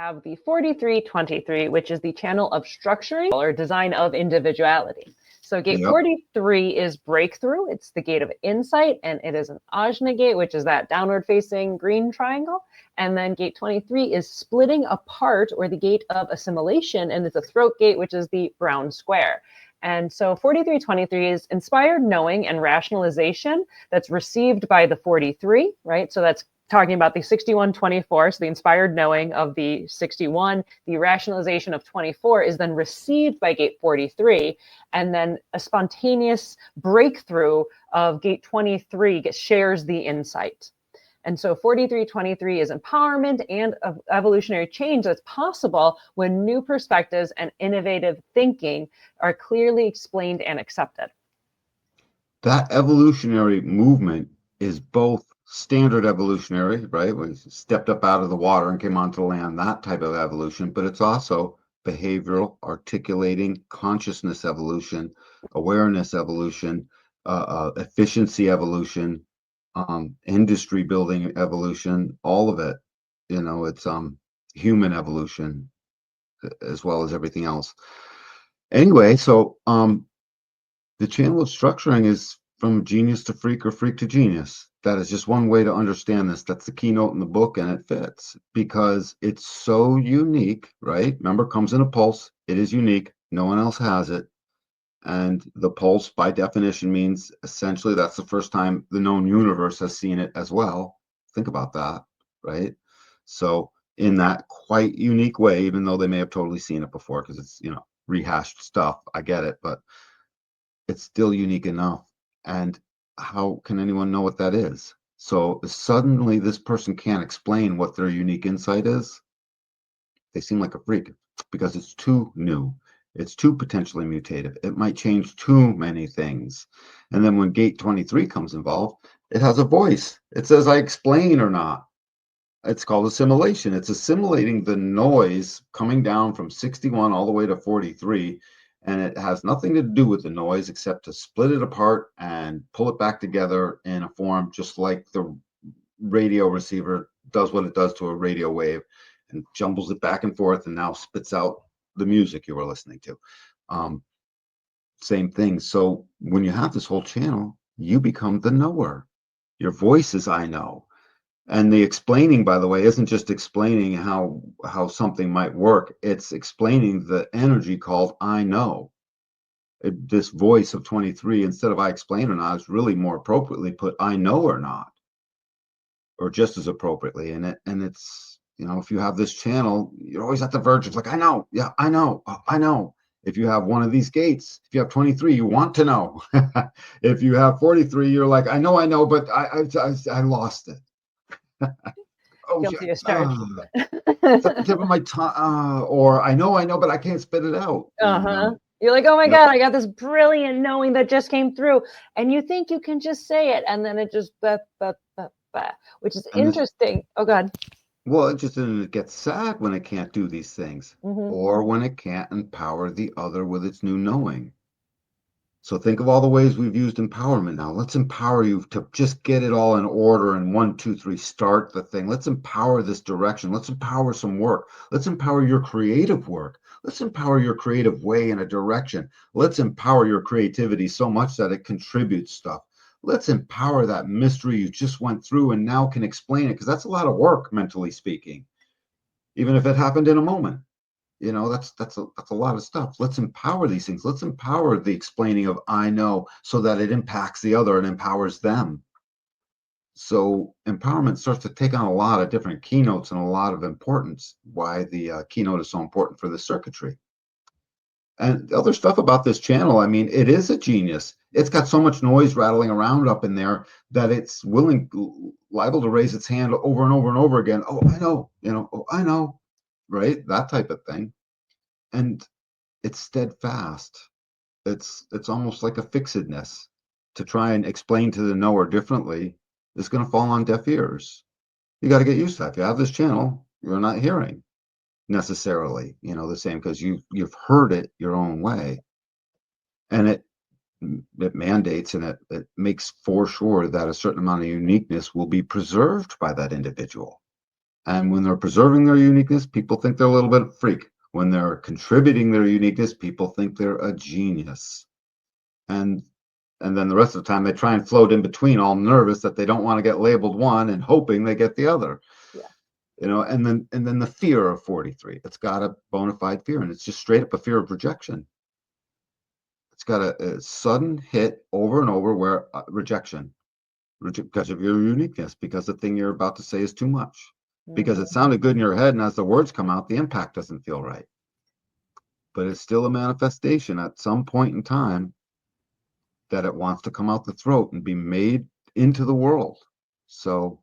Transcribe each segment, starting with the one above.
have the 4323, which is the channel of structuring or design of individuality. So gate 43 is breakthrough. It's the gate of insight, and it is an Ajna gate, which is that downward facing green triangle. And then gate 23 is splitting apart, or the gate of assimilation, and it's a throat gate, which is the brown square. And so 4323 is inspired knowing and rationalization that's received by the 43, right? So that's talking about the 6124, so the inspired knowing of the 61, the rationalization of 24 is then received by gate 43, and then a spontaneous breakthrough of gate 23 shares the insight. And so 4323 is empowerment and evolutionary change that's possible when new perspectives and innovative thinking are clearly explained and accepted. That evolutionary movement is both standard evolutionary, right? When you stepped up out of the water and came onto land, that type of evolution, but it's also behavioral, articulating, consciousness evolution, awareness evolution, efficiency evolution, industry building evolution, all of it. It's human evolution as well as everything else. Anyway, so the channel of structuring is from genius to freak or freak to genius. That is just one way to understand this. That's the keynote in the book, and it fits because it's so unique, right? Remember, comes in a pulse. It is unique. No one else has it. And the pulse, by definition, means essentially that's the first time the known universe has seen it as well. Think about that, right? So in that quite unique way, even though they may have totally seen it before, because it's, rehashed stuff, I get it, but it's still unique enough. And how can anyone know what that is? So suddenly this person can't explain what their unique insight is. They seem like a freak because it's too new. It's too potentially mutative. It might change too many things. And then when gate 23 comes involved, it has a voice. It says, I explain or not. It's called assimilation. It's assimilating the noise coming down from 61 all the way to 43. And it has nothing to do with the noise except to split it apart and pull it back together in a form just like the radio receiver does what it does to a radio wave and jumbles it back and forth and now spits out the music you were listening to. Same thing. So when you have this whole channel, you become the knower. Your voice is I know. And the explaining, by the way, isn't just explaining how something might work. It's explaining the energy called I know. This voice of 23, instead of I explain or not, is really more appropriately put I know or not, or just as appropriately. And it's, if you have this channel, you're always at the verge of like, I know, yeah, I know, I know. If you have one of these gates, if you have 23, you want to know. If you have 43, you're like, I know, but I lost it. Oh, guilty as charged. It's at the tip of my tongue, or I know, but I can't spit it out. You're like, oh my God, I got this brilliant knowing that just came through, and you think you can just say it, and then it just which is interesting. Oh God. Well, it gets sad when it can't do these things, or when it can't empower the other with its new knowing. So think of all the ways we've used empowerment now. Let's empower you to just get it all in order and 1, 2, 3, start the thing. Let's empower this direction. Let's empower some work. Let's empower your creative work. Let's empower your creative way in a direction. Let's empower your creativity so much that it contributes stuff. Let's empower that mystery you just went through and now can explain it, because that's a lot of work, mentally speaking, even if it happened in a moment. That's a lot of stuff. Let's empower these things. Let's empower the explaining of I know so that it impacts the other and empowers them. So empowerment starts to take on a lot of different keynotes and a lot of importance, why the keynote is so important for the circuitry. And the other stuff about this channel, I mean, it is a genius. It's got so much noise rattling around up in there that it's liable to raise its hand over and over and over again. Oh, I know, oh, I know. Right? That type of thing. And it's steadfast. It's almost like a fixedness. To try and explain to the knower differently is going to fall on deaf ears. You got to get used to that. If you have this channel, you're not hearing necessarily, the same, because you've heard it your own way. And it mandates and it makes for sure that a certain amount of uniqueness will be preserved by that individual. And when they're preserving their uniqueness, people think they're a little bit of a freak. When they're contributing their uniqueness, people think they're a genius. And then the rest of the time they try and float in between, all nervous that they don't want to get labeled one and hoping they get the other. Yeah. And then the fear of 43. It's got a bona fide fear, and it's just straight up a fear of rejection. It's got a sudden hit over and over where rejection, because of your uniqueness, because the thing you're about to say is too much, because it sounded good in your head, and as the words come out, the impact doesn't feel right. But it's still a manifestation at some point in time that it wants to come out the throat and be made into the world. So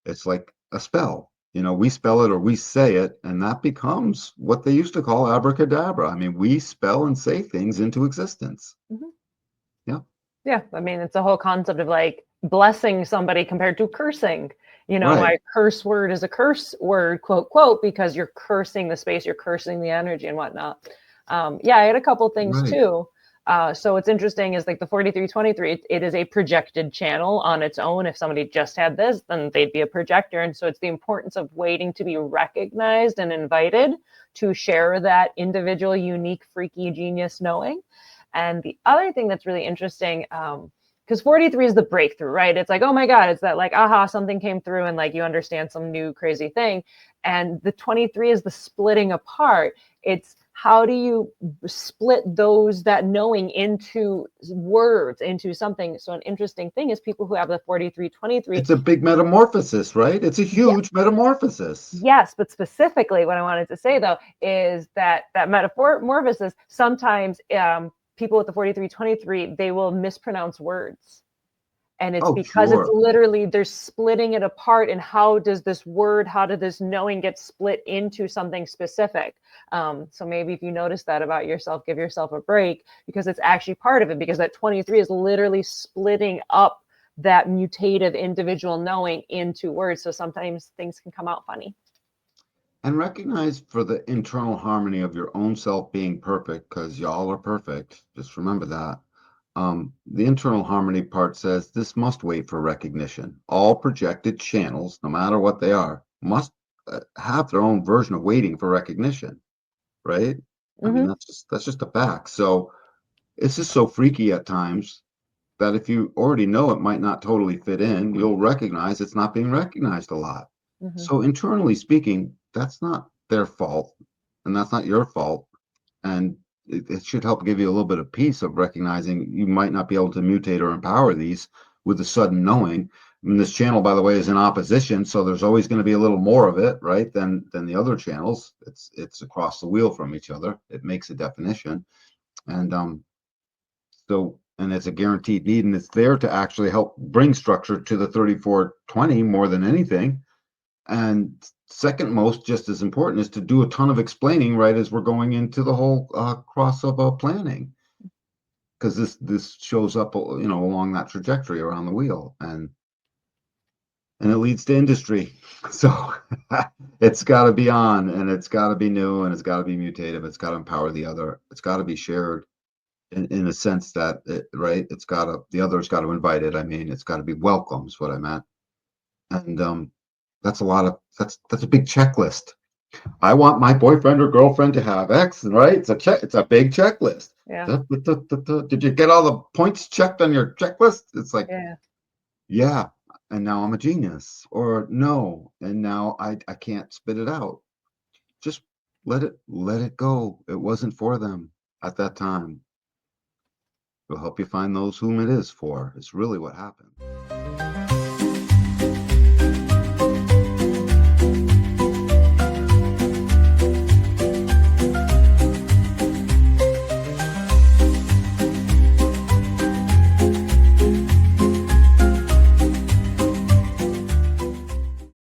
it's like a spell. We spell it or we say it, and that becomes what they used to call abracadabra. I mean, we spell and say things into existence. Yeah. Yeah. I mean, it's a whole concept of like blessing somebody compared to cursing. Right. My curse word is a curse word, quote, quote, because you're cursing the space, you're cursing the energy and whatnot. Yeah, I had a couple things Right. too. So what's interesting is like the 4323, it is a projected channel on its own. If somebody just had this, then they'd be a projector. And so it's the importance of waiting to be recognized and invited to share that individual, unique, freaky genius knowing. And the other thing that's really interesting, because 43 is the breakthrough, right? It's like, oh my God, it's that like, aha, something came through and like you understand some new crazy thing. And the 23 is the splitting apart. It's how do you split that knowing into words, into something? So an interesting thing is people who have the 4323. It's a big metamorphosis, right? It's a huge metamorphosis. Yes, but specifically what I wanted to say though is that metamorphosis, sometimes people with the 4323, they will mispronounce words. And it's because it's literally, they're splitting it apart. And how does this word, how did this knowing get split into something specific? So maybe if you notice that about yourself, give yourself a break, because it's actually part of it, because that 23 is literally splitting up that mutative individual knowing into words. So sometimes things can come out funny. And recognize for the internal harmony of your own self being perfect, because y'all are perfect. Just remember that. The internal harmony part says this must wait for recognition. All projected channels, no matter what they are, must have their own version of waiting for recognition, right? I mean, that's just a fact. So it's just so freaky at times that if you already know it might not totally fit in, you'll recognize it's not being recognized a lot. So internally speaking, that's not their fault, and that's not your fault. And it should help give you a little bit of peace of recognizing you might not be able to mutate or empower these with a sudden knowing. I mean, this channel, by the way, is in opposition, so there's always going to be a little more of it, right, than the other channels. It's across the wheel from each other. It makes a definition, and and it's a guaranteed need, and it's there to actually help bring structure to the 3420 more than anything. And second most, just as important, is to do a ton of explaining right as we're going into the whole crossover planning, because this shows up along that trajectory around the wheel, and it leads to industry. So it's got to be on, and it's got to be new, and it's got to be mutative. It's got to empower the other. It's got to be shared in a sense that the other's got to invite it. I mean, it's got to be welcome is what I meant. And that's a big checklist. I want my boyfriend or girlfriend to have X, right? It's a big checklist. Yeah. Did you get all the points checked on your checklist? It's like, yeah, and now I'm a genius. Or no, and now I can't spit it out. Just let it go. It wasn't for them at that time. It'll help you find those whom it is for. It's really what happened.